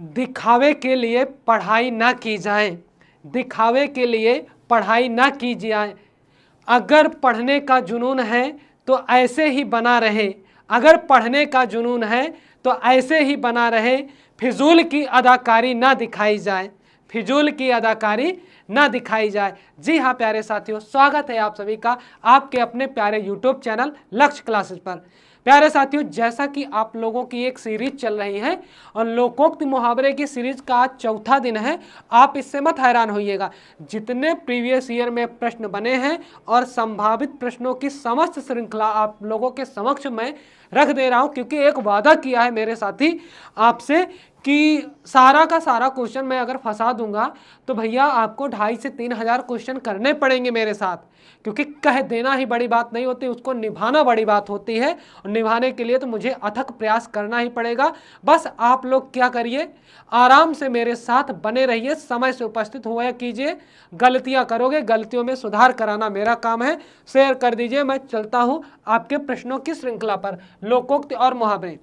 दिखावे के लिए पढ़ाई ना की जाए, दिखावे के लिए पढ़ाई ना की जाए। अगर पढ़ने का जुनून है तो ऐसे ही बना रहे, अगर पढ़ने का जुनून है तो ऐसे ही बना रहे। फिजूल की अदाकारी ना दिखाई जाए, फिजूल की अदाकारी ना दिखाई जाए। जी हाँ प्यारे साथियों, स्वागत है आप सभी का आपके अपने प्यारे यूट्यूब चैनल लक्ष्य क्लासेस पर। प्यारे साथियों, जैसा कि आप लोगों की एक सीरीज चल रही है और लोकोक्त मुहावरे की सीरीज का आज चौथा दिन है। आप इससे मत हैरान होइएगा, जितने प्रीवियस ईयर में प्रश्न बने हैं और संभावित प्रश्नों की समस्त श्रृंखला आप लोगों के समक्ष में रख दे रहा हूं, क्योंकि एक वादा किया है मेरे साथी आपसे कि सारा का सारा क्वेश्चन मैं अगर फंसा दूंगा तो भैया आपको 2,500 से 3,000 क्वेश्चन करने पड़ेंगे मेरे साथ, क्योंकि कह देना ही बड़ी बात नहीं होती, उसको निभाना बड़ी बात होती है। और निभाने के लिए तो मुझे अथक प्रयास करना ही पड़ेगा। बस आप लोग क्या करिए, आराम से मेरे साथ बने रहिए, समय से उपस्थित हुआ कीजिए। गलतियां करोगे, गलतियों में सुधार कराना मेरा काम है। शेयर कर दीजिए, मैं चलता हूं आपके प्रश्नों की श्रृंखला पर। लोकोक्त और मुहावरे।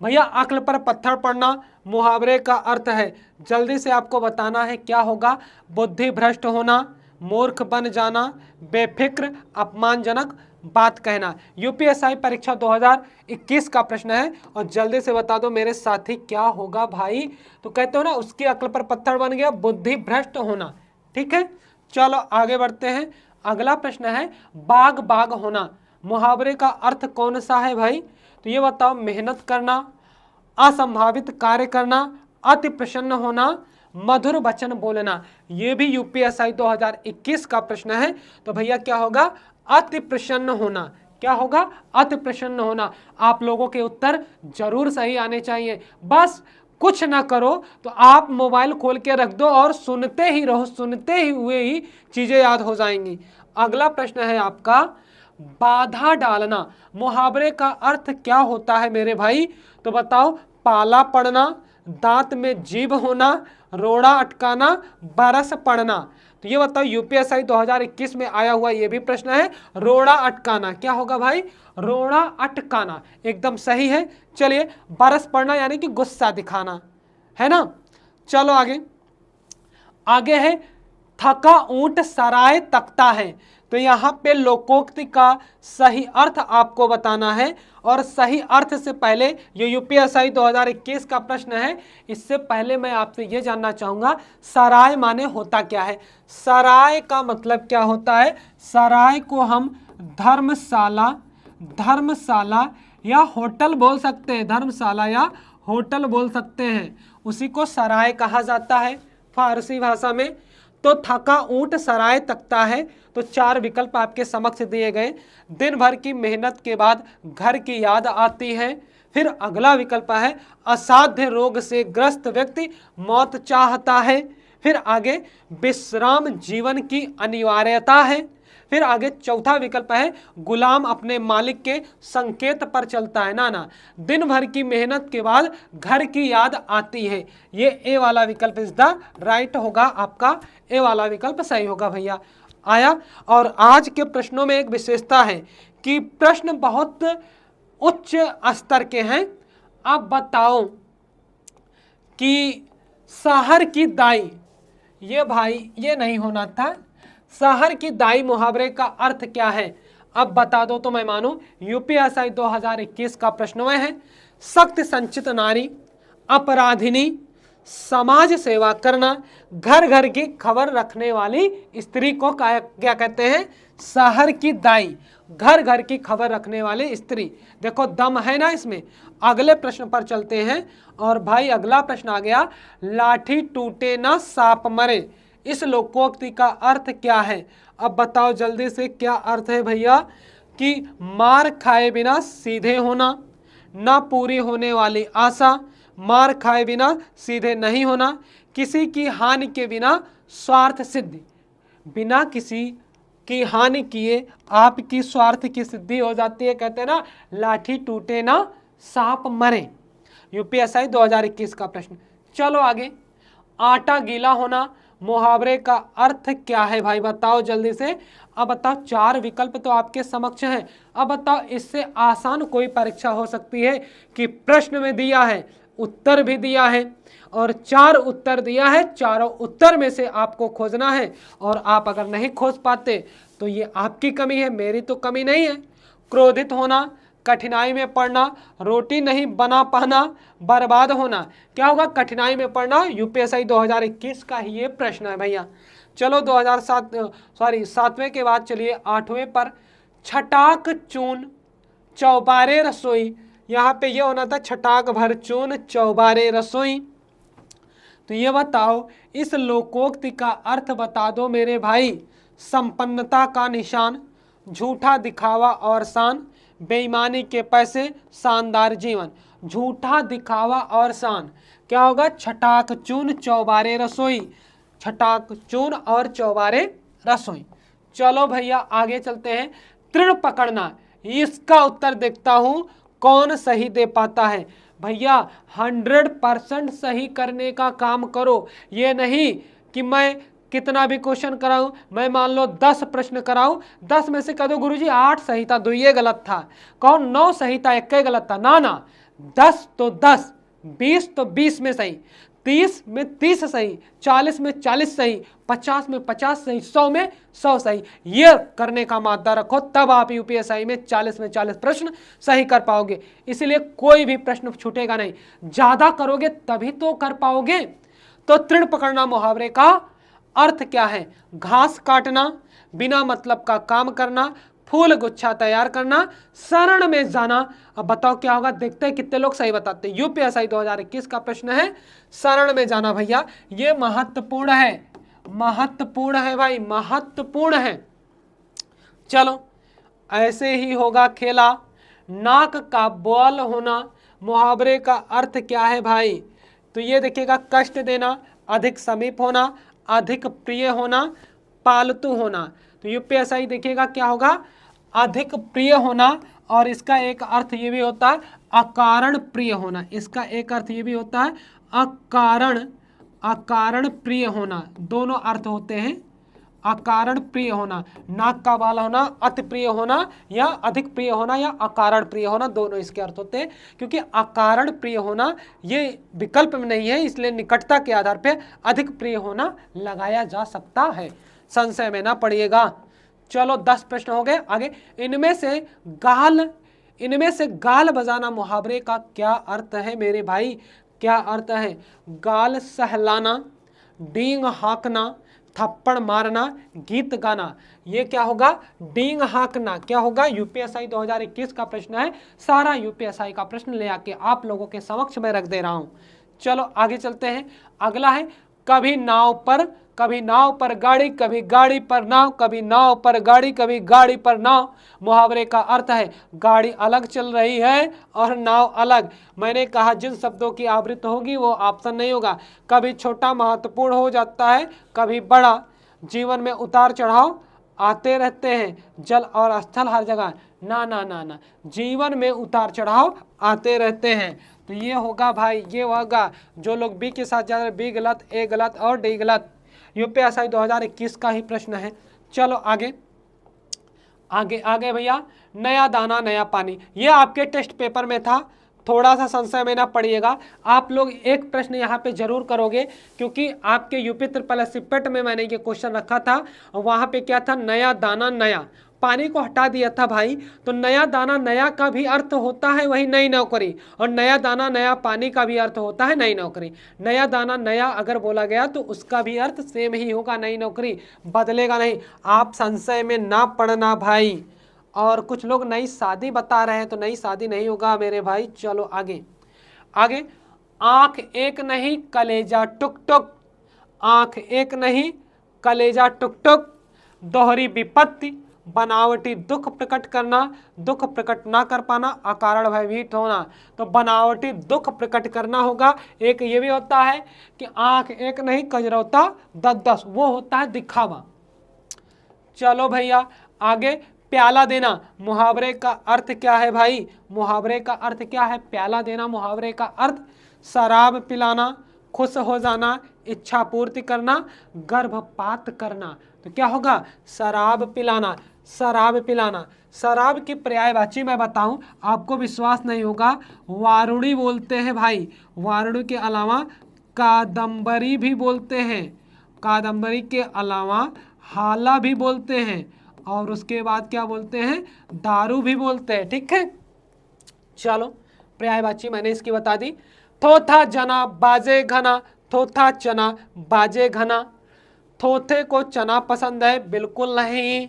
भैया अक्ल पर पत्थर पड़ना मुहावरे का अर्थ है, जल्दी से आपको बताना है क्या होगा। बुद्धि भ्रष्ट होना, मूर्ख बन जाना, बेफिक्र, अपमानजनक बात कहना। यूपीएससी परीक्षा 2021 का प्रश्न है और जल्दी से बता दो मेरे साथी क्या होगा भाई। तो कहते हो ना, उसकी अक्ल पर पत्थर बन गया, बुद्धि भ्रष्ट होना। ठीक है, चलो आगे बढ़ते हैं। अगला प्रश्न है बाग बाग होना, मुहावरे का अर्थ कौन सा है भाई। तो ये बताओ, मेहनत करना, असंभावित कार्य करना, अति प्रसन्न होना, मधुर वचन बोलना। ये भी यूपीएससी 2021 का प्रश्न है। तो भैया क्या होगा, अति प्रसन्न होना। क्या होगा, अति प्रसन्न होना। आप लोगों के उत्तर जरूर सही आने चाहिए, बस कुछ ना करो तो आप मोबाइल खोल के रख दो और सुनते ही रहो, सुनते ही हुए ही चीजें याद हो जाएंगी। अगला प्रश्न है आपका बाधा डालना, मुहावरे का अर्थ क्या होता है मेरे भाई। तो बताओ, पाला पड़ना, दांत में जीभ होना, रोड़ा अटकाना, बरस पड़ना। तो ये बताओ, यूपीएससी 2021 में आया हुआ ये भी प्रश्न है, रोड़ा अटकाना। क्या होगा भाई, रोड़ा अटकाना, एकदम सही है। चलिए, बरस पड़ना यानी कि गुस्सा दिखाना, है ना। चलो आगे, आगे है थका ऊंट सराय तकता है। तो यहाँ पे लोकोक्ति का सही अर्थ आपको बताना है। और सही अर्थ से पहले, ये यूपीएससी 2021 का प्रश्न है, इससे पहले मैं आपसे ये जानना चाहूंगा सराय माने होता क्या है। सराय का मतलब क्या होता है। सराय को हम धर्मशाला, धर्मशाला या होटल बोल सकते हैं, धर्मशाला या होटल बोल सकते हैं, उसी को सराय कहा जाता है फारसी भाषा में। तो थका ऊंट सराय तकता है। तो 4 विकल्प आपके समक्ष दिए गए। दिन भर की मेहनत के बाद घर की याद आती है। फिर अगला विकल्प है असाध्य रोग से ग्रस्त व्यक्ति मौत चाहता है। फिर आगे विश्राम जीवन की अनिवार्यता है। फिर आगे चौथा विकल्प है गुलाम अपने मालिक के संकेत पर चलता है। ना, दिन भर की मेहनत के बाद घर की याद आती है। ये ए वाला विकल्प इज द राइट होगा, आपका ए वाला विकल्प सही होगा भैया। आया। और आज के प्रश्नों में एक विशेषता है कि प्रश्न बहुत उच्च स्तर के हैं। अब बताओ कि शहर की दाई, ये भाई ये नहीं होना था। शहर की दाई मुहावरे का अर्थ क्या है, अब बता दो तो मैं मानूं। यूपीएससी 2021 का प्रश्न वह है सख्त संचित नारी, अपराधिनी, समाज सेवा करना, घर घर की खबर रखने वाली स्त्री को क्या कहते हैं, शहर की दाई, घर घर की खबर रखने वाली स्त्री। देखो दम है ना इसमें। अगले प्रश्न पर चलते हैं। और भाई अगला प्रश्न आ गया, लाठी टूटे ना सांप मरे, इस लोकोक्ति का अर्थ क्या है। अब बताओ जल्दी से क्या अर्थ है भैया। कि मार खाए बिना सीधे होना, ना पूरी होने वाली आशा, मार खाए बिना सीधे नहीं होना, किसी की हानि के बिना स्वार्थ सिद्धि। बिना किसी की हानि किए आपकी स्वार्थ की सिद्धि हो जाती है। कहते हैं ना, लाठी टूटे ना सांप मरे। यूपीएससी 2021 का प्रश्न। चलो आगे, आटा गीला होना, मुहावरे का अर्थ क्या है भाई, बताओ जल्दी से। अब बताओ, 4 विकल्प तो आपके समक्ष हैं। अब बताओ, इससे आसान कोई परीक्षा हो सकती है कि प्रश्न में दिया है उत्तर भी दिया है और 4 उत्तर दिया है। चारों उत्तर में से आपको खोजना है और आप अगर नहीं खोज पाते तो ये आपकी कमी है, मेरी तो कमी नहीं है। क्रोधित होना, कठिनाई में पड़ना, रोटी नहीं बना पाना, बर्बाद होना। क्या होगा? कठिनाई में पड़ना। यूपीएससी 2021 का ही ये प्रश्न है भैया। चलो 7वें के बाद चलिए 8वें पर। छटाक चून चौबारे रसोई। यहाँ पे ये होना था छटाक भर चून चौबारे रसोई। तो ये बताओ, इस लोकोक्ति का अर्थ बता दो मेरे भाई। संपन्नता का निशान, झूठा दिखावा और शान, बेईमानी के पैसे, शानदार जीवन। झूठा दिखावा और शान क्या होगा? छटाक चून चौबारे रसोई। छटाक चून और चौबारे रसोई। चलो भैया आगे चलते हैं। तृण पकड़ना, इसका उत्तर देखता हूं कौन सही दे पाता है। भैया 100% सही करने का काम करो। ये नहीं कि मैं कितना भी क्वेश्चन कराऊं, मैं मान लो 10 प्रश्न कराऊं, 10 में से कह दो गुरुजी 8 सही था, 2 ये गलत था, कौन 9 सही था, 1 गलत था। ना ना, 10 तो 10, 20 तो 20 में सही, 30 में 30 सही, 40 में 40 सही, 50 में 50 सही, 100 में 100 सही। ये करने का मादा रखो, तब आप यूपीएससी में 40 में 40 प्रश्न सही कर पाओगे। इसलिए कोई भी प्रश्न छूटेगा नहीं, ज्यादा करोगे तभी तो कर पाओगे। तो तृण पकड़ना मुहावरे का अर्थ क्या है? घास काटना, बिना मतलब का काम करना, फूल गुच्छा तैयार करना, शरण में जाना। अब बताओ क्या होगा? देखते हैं कितने लोग सही बताते हैं। यूपीएससी 2021 का प्रश्न है शरण में जाना। भैया ये महत्वपूर्ण है, महत्वपूर्ण है भाई, महत्वपूर्ण है। चलो ऐसे ही होगा खेला। नाक का बोल होना, मुहावरे का अर्थ क्या है भाई? तो ये देखिएगा, कष्ट देना, अधिक समीप होना, अधिक प्रिय होना, पालतू होना। तो यूपीएससी देखिएगा क्या होगा? अधिक प्रिय होना। और इसका एक अर्थ ये भी होता है अकारण प्रिय होना। इसका एक अर्थ ये भी होता है अकारण प्रिय होना। दोनों अर्थ होते हैं, अकारण प्रिय होना, नाक का बाल होना, अति प्रिय होना या अधिक प्रिय होना या अकारण प्रिय होना, दोनों इसके अर्थ होते हैं। क्योंकि अकारण प्रिय होना ये विकल्प में नहीं है, इसलिए निकटता के आधार पे अधिक प्रिय होना लगाया जा सकता है। संशय में ना पड़िएगा। चलो 10 प्रश्न हो गए। आगे, इनमें से गाल बजाना मुहावरे का क्या अर्थ है मेरे भाई? क्या अर्थ है? गाल सहलाना, डींग हाँकना, थप्पड़ मारना, गीत गाना। ये क्या होगा? डींग हाँकना। क्या होगा? यूपीएससी 2021 का प्रश्न है। सारा यूपीएससी का प्रश्न ले आके आप लोगों के समक्ष में रख दे रहा हूं। चलो आगे चलते हैं। अगला है, कभी नाव पर गाड़ी, कभी गाड़ी पर नाव, कभी नाव पर गाड़ी, कभी गाड़ी पर नाव। मुहावरे का अर्थ है गाड़ी अलग चल रही है और नाव अलग। मैंने कहा जिन शब्दों की आवृत्ति होगी वो ऑप्शन नहीं होगा। कभी छोटा महत्वपूर्ण हो जाता है, कभी बड़ा। जीवन में उतार चढ़ाव आते रहते हैं, जल और स्थल हर जगह। ना ना ना ना, जीवन में उतार चढ़ाव आते रहते हैं। तो ये होगा भाई, ये होगा जो लोग बी के साथ जा रहे हैं, बी गलत, ए गलत और डी गलत। यूपीएससी 2021 का ही प्रश्न है। चलो आगे आगे आगे भैया, नया दाना नया पानी, ये आपके टेस्ट पेपर में था, थोड़ा सा संशय में ना पड़िएगा। आप लोग एक प्रश्न यहाँ पे जरूर करोगे, क्योंकि आपके यूपी ट्रिपल एस पेट में मैंने ये क्वेश्चन रखा था। वहाँ पे क्या था? नया दाना नया पानी को हटा दिया था भाई। तो नया दाना नया का भी अर्थ होता है वही नई नौकरी, और नया दाना नया पानी का भी अर्थ होता है नई नौकरी। नया दाना नया अगर बोला गया तो उसका भी अर्थ सेम ही होगा, नई नौकरी, बदलेगा नहीं। आप संशय में ना पड़ना भाई। और कुछ लोग नई शादी बता रहे हैं, तो नई शादी नहीं होगा मेरे भाई। चलो आगे आगे, आंख एक नहीं कलेजा टुक टुक, आंख एक नहीं कलेजा टुक टुक, दोहरी विपत्ति, बनावटी दुख प्रकट करना, दुख प्रकट ना कर पाना, अकारण भयभीत होना। तो बनावटी दुख प्रकट करना होगा। एक ये भी होता है कि आंख एक नहीं कजरौता 10-10, वो होता है दिखावा। चलो भैया आगे, प्याला देना, मुहावरे का अर्थ क्या है भाई? मुहावरे का अर्थ क्या है? प्याला देना मुहावरे का अर्थ शराब पिलाना, खुश हो जाना, इच्छा पूर्ति करना, गर्भपात करना। तो क्या होगा? शराब पिलाना। शराब पिलाना। शराब की पर्यायवाची मैं बताऊं, आपको विश्वास नहीं होगा, वारुणी बोलते हैं भाई। वारुणी के अलावा कादम्बरी भी बोलते हैं, कादम्बरी के अलावा हाला भी बोलते हैं, और उसके बाद क्या बोलते हैं, दारू भी बोलते हैं। ठीक है, चलो पर्यायवाची मैंने इसकी बता दी। थोथा जना बाजे घना, थोथा चना बाजे घना। थोथे को चना पसंद है, बिल्कुल नहीं।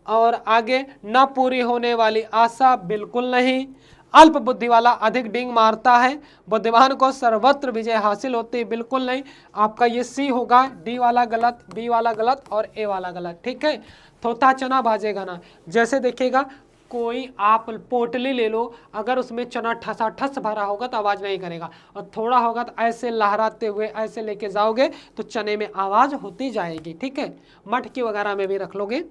और आगे, न पूरी होने वाली आशा, बिल्कुल नहीं। अल्प बुद्धि वाला अधिक डींग मारता है, बुद्धिमान को सर्वत्र विजय हासिल होती है, बिल्कुल नहीं। आपका ये सी होगा, डी वाला गलत, बी वाला गलत और ए वाला गलत। ठीक है, थोथा चना बाजेगा ना, जैसे देखिएगा कोई आप पोटली ले लो, अगर उसमें चना ठसा ठस भरा होगा तो आवाज नहीं करेगा, और थोड़ा होगा तो ऐसे लहराते हुए ऐसे लेके जाओगे तो चने में आवाज होती जाएगी। ठीक है, मटकी वगैरह में भी रख लोगे।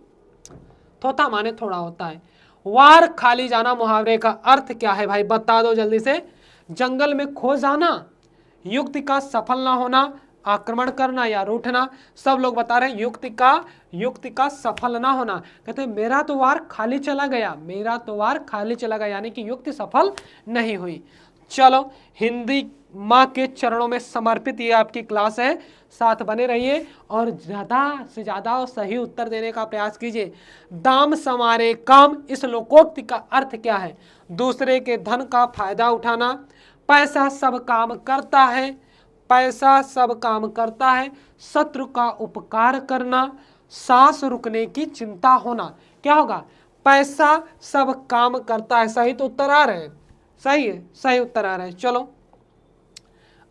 थोथा माने थोड़ा होता है। वार खाली जाना मुहावरे का अर्थ क्या है भाई, बता दो जल्दी से। जंगल में खो जाना, युक्ति का सफल ना होना, आक्रमण करना या रूठना। सब लोग बता रहे हैं युक्ति का सफल ना होना। कहते हैं मेरा तो वार खाली चला गया, मेरा तो वार खाली चला गया, यानी कि युक्ति सफल नहीं हुई। चलो, हिंदी माँ के चरणों में समर्पित ये आपकी क्लास है, साथ बने रहिए और ज़्यादा से ज़्यादा सही उत्तर देने का प्रयास कीजिए। दाम समारे काम, इस लोकोक्ति का अर्थ क्या है? दूसरे के धन का फायदा उठाना, पैसा सब काम करता है, पैसा सब काम करता है, शत्रु का उपकार करना, सांस रुकने की चिंता होना। क्या होगा? पैसा सब काम करता है। सही तो उत्तर आ रहे हैं, सही है, सही उत्तर आ रहा है। चलो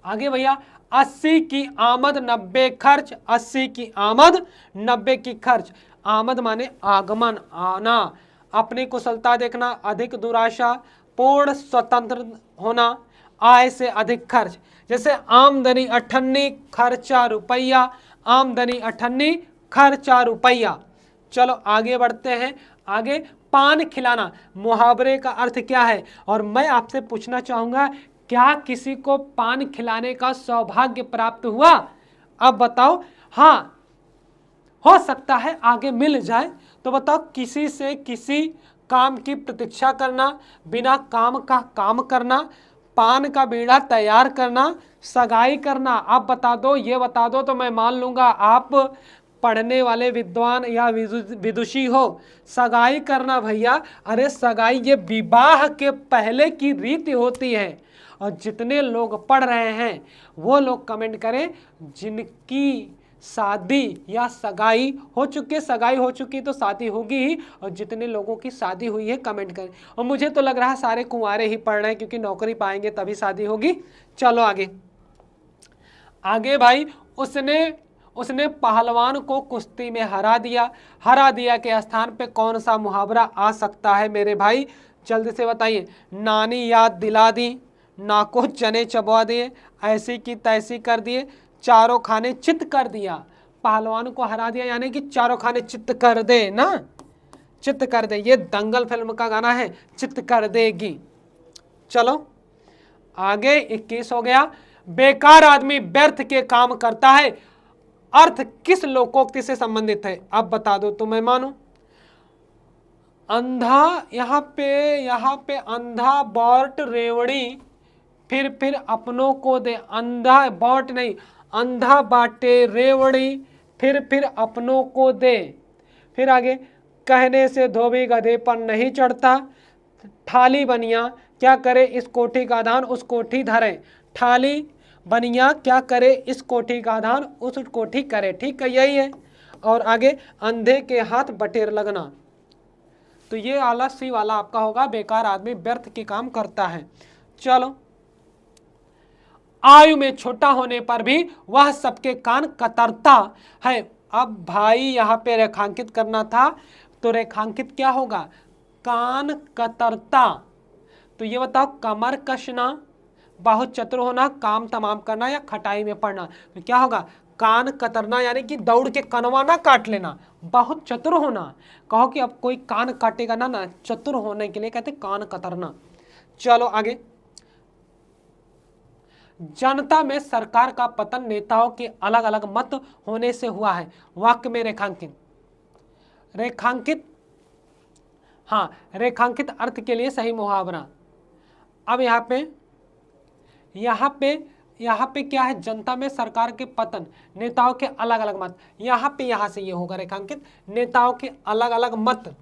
आगे भैया, 80 की आमद 90 खर्च, 80 की आमद 90 की खर्च। आमद माने आगमन, आना, अपनी कुशलता देखना, अधिक दुराशा, पूर्ण स्वतंत्र होना, आय से अधिक खर्च। जैसे आमदनी 98 खर्चा रुपया, आमदनी 98 खर्चा रुपया। चलो आगे बढ़ते हैं। आगे, पान खिलाना, मुहावरे का अर्थ क्या है? और मैं आपसे पूछना चाहूंगा, क्या किसी को पान खिलाने का सौभाग्य प्राप्त हुआ? अब बताओ। हाँ, हो सकता है आगे मिल जाए, तो बताओ, किसी से किसी काम की प्रतीक्षा करना, बिना काम का काम करना, पान का बीड़ा तैयार करना, सगाई करना। आप बता दो, ये बता दो तो मैं मान लूंगा आप पढ़ने वाले विद्वान या विदुषी हो। सगाई करना भैया, अरे सगाई ये विवाह के पहले की रीति होती है। और जितने लोग पढ़ रहे हैं वो लोग कमेंट करें जिनकी शादी या सगाई हो चुकी, सगाई हो चुकी तो शादी होगी ही, और जितने लोगों की शादी हुई है कमेंट करें। और मुझे तो लग रहा है सारे कुंवारे ही पढ़ रहे हैं, क्योंकि नौकरी पाएंगे तभी शादी होगी। चलो आगे। आगे भाई, उसने पहलवान को कुश्ती में हरा दिया। हरा दिया के स्थान पे कौन सा मुहावरा आ सकता है मेरे भाई? जल्दी से बताइए। नानी याद दिला दी, ना को चने चबवा दिए, ऐसी की तैसी कर दिए, चारों खाने चित्त कर दिया। पहलवान को हरा दिया यानी कि चारों खाने चित्त कर दे ना, चित्त कर दे। ये दंगल फिल्म का गाना है, चित्त कर देगी। चलो आगे, 21 हो गया। बेकार आदमी व्यर्थ के काम करता है, अर्थ किस लोकोक्ति से संबंधित है? अब बता दो तो मैं मानूं। अंधा, यहाँ पे अंधा बॉट रेवड़ी, फिर अपनों को दे। अंधा बॉट नहीं, अंधा बाटे रेवड़ी, फिर अपनों को दे। फिर आगे, कहने से धोबी गधे पर नहीं चढ़ता। ठाली बनिया क्या करे इस कोठी का दान उस कोठी धरे। ठाली बनिया क्या करे इस कोठी का दान उस कोठी करे। ठीक है, यही है। और आगे, अंधे के हाथ बटेर लगना, तो ये आलसी वाला आपका होगा, बेकार आदमी व्यर्थ के काम करता है। चलो, आयु में छोटा होने पर भी वह सबके कान कतरता है। अब भाई यहाँ पे रेखांकित करना था, तो रेखांकित क्या होगा? कान कतरता। तो ये बताओ, कमर कसना, बहुत चतुर होना, काम तमाम करना या खटाई में पड़ना। तो क्या होगा? कान कतरना, यानी कि दौड़ के कनवा ना काट लेना, बहुत चतुर होना। कहो कि अब कोई कान काटेगा ना, चतुर होने के लिए कहते कान कतरना। चलो आगे, जनता में सरकार का पतन नेताओं के अलग अलग मत होने से हुआ है। वाक्य में रेखांकित हाँ, रेखांकित अर्थ के लिए सही मुहावरा। अब यहाँ पे क्या है, जनता में सरकार के पतन, नेताओं के अलग अलग मत। यहाँ से ये होगा रेखांकित, नेताओं के अलग अलग मत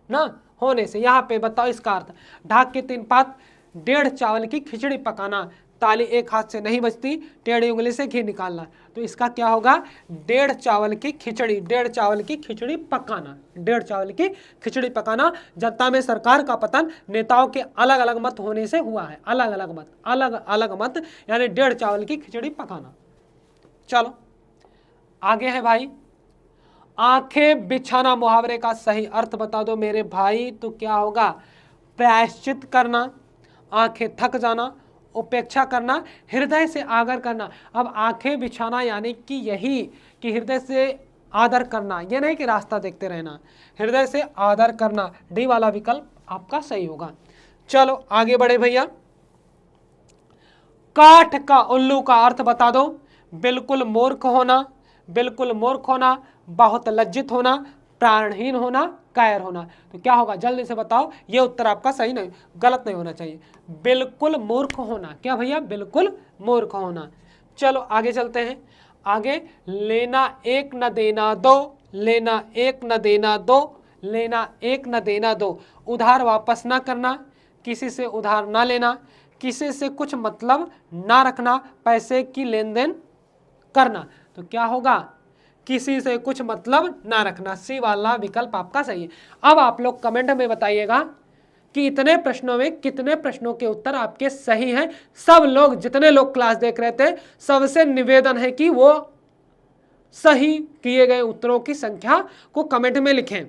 ना होने से। यहाँ पे बताओ इसका अर्थ, ढाक के 3 पात, 1.5 चावल की खिचड़ी पकाना, ताली एक हाथ से नहीं बजती, टेढ़ी उंगली से घी निकालना। तो इसका क्या होगा, 1.5 चावल की खिचड़ी, 1.5 चावल की खिचड़ी पकाना, 1.5 चावल की खिचड़ी पकाना। जनता में सरकार का पतन नेताओं के अलग अलग मत होने से हुआ है। अलग अलग मत यानी 1.5 चावल की खिचड़ी पकाना। चलो आगे है भाई, आंखें बिछाना मुहावरे का सही अर्थ बता दो मेरे भाई। तो क्या होगा, प्रायश्चित करना, आंखें थक जाना, उपेक्षा करना, हृदय से आदर करना। अब आंखें बिछाना यानी कि यही कि हृदय से आदर करना, यह नहीं कि रास्ता देखते रहना, हृदय से आदर करना। डी वाला विकल्प आपका सही होगा। चलो आगे बढ़े भैया, काठ का उल्लू का अर्थ बता दो। बिल्कुल मूर्ख होना, बिल्कुल मूर्ख होना, बहुत लज्जित होना, प्राणहीन होना, कायर होना। तो क्या होगा, जल्दी से बताओ, ये उत्तर आपका सही नहीं, गलत नहीं होना चाहिए। बिल्कुल मूर्ख होना, क्या भैया, बिल्कुल मूर्ख होना। चलो आगे चलते हैं। आगे, लेना एक न देना दो, लेना एक न देना दो, लेना एक न देना दो। उधार वापस ना करना, किसी से उधार ना लेना, किसी से कुछ मतलब ना रखना, पैसे की लेन देन करना। तो क्या होगा, किसी से कुछ मतलब ना रखना। सी वाला विकल्प आपका सही है। अब आप लोग कमेंट में बताइएगा कि इतने प्रश्नों में कितने प्रश्नों के उत्तर आपके सही हैं। सब लोग, जितने लोग क्लास देख रहे थे, सबसे निवेदन है कि वो सही किए गए उत्तरों की संख्या को कमेंट में लिखें।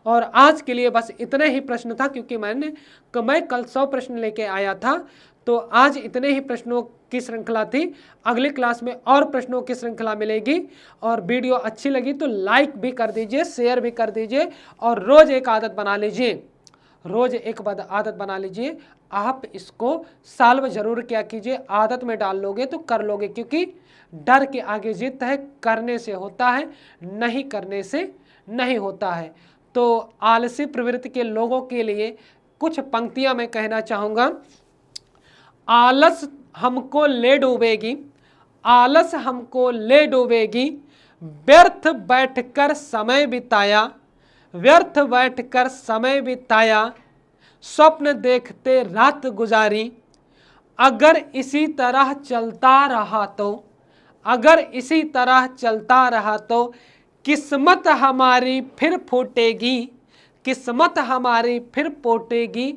और आज के लिए बस इतने ही प्रश्न था, क्योंकि मैं कल 100 प्रश्न लेके आया था, तो आज इतने ही प्रश्नों की श्रृंखला थी। अगली क्लास में और प्रश्नों की श्रृंखला मिलेगी। और वीडियो अच्छी लगी तो लाइक भी कर दीजिए, शेयर भी कर दीजिए, और रोज एक आदत बना लीजिए, रोज एक आदत बना लीजिए। आप इसको सॉल्व जरूर किया कीजिए, आदत में डाल लोगे तो कर लोगे, क्योंकि डर के आगे जीत है, करने से होता है, नहीं करने से नहीं होता है। तो आलसी प्रवृत्ति के लोगों के लिए कुछ पंक्तियां मैं कहना चाहूँगा। आलस हमको ले डूबेगी, आलस हमको ले डूबेगी, व्यर्थ बैठकर समय बिताया, व्यर्थ बैठकर समय बिताया, स्वप्न देखते रात गुजारी। अगर इसी तरह चलता रहा तो, अगर इसी तरह चलता रहा तो किस्मत हमारी फिर फूटेगी, किस्मत हमारी फिर फूटेगी।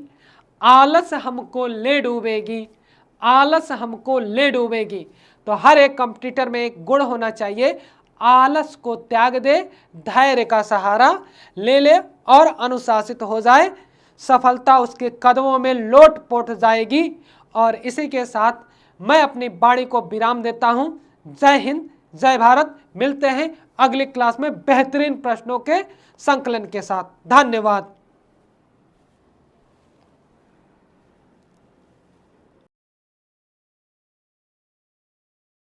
आलस हमको ले डूबेगी, आलस हमको ले डूबेगी। तो हर एक कंपटीटर में एक गुण होना चाहिए, आलस को त्याग दे, धैर्य का सहारा ले ले और अनुशासित हो जाए, सफलता उसके कदमों में लोट पोट जाएगी। और इसी के साथ मैं अपनी वाणी को विराम देता हूं। जय हिंद, जय भारत। मिलते हैं अगली क्लास में बेहतरीन प्रश्नों के संकलन के साथ। धन्यवाद।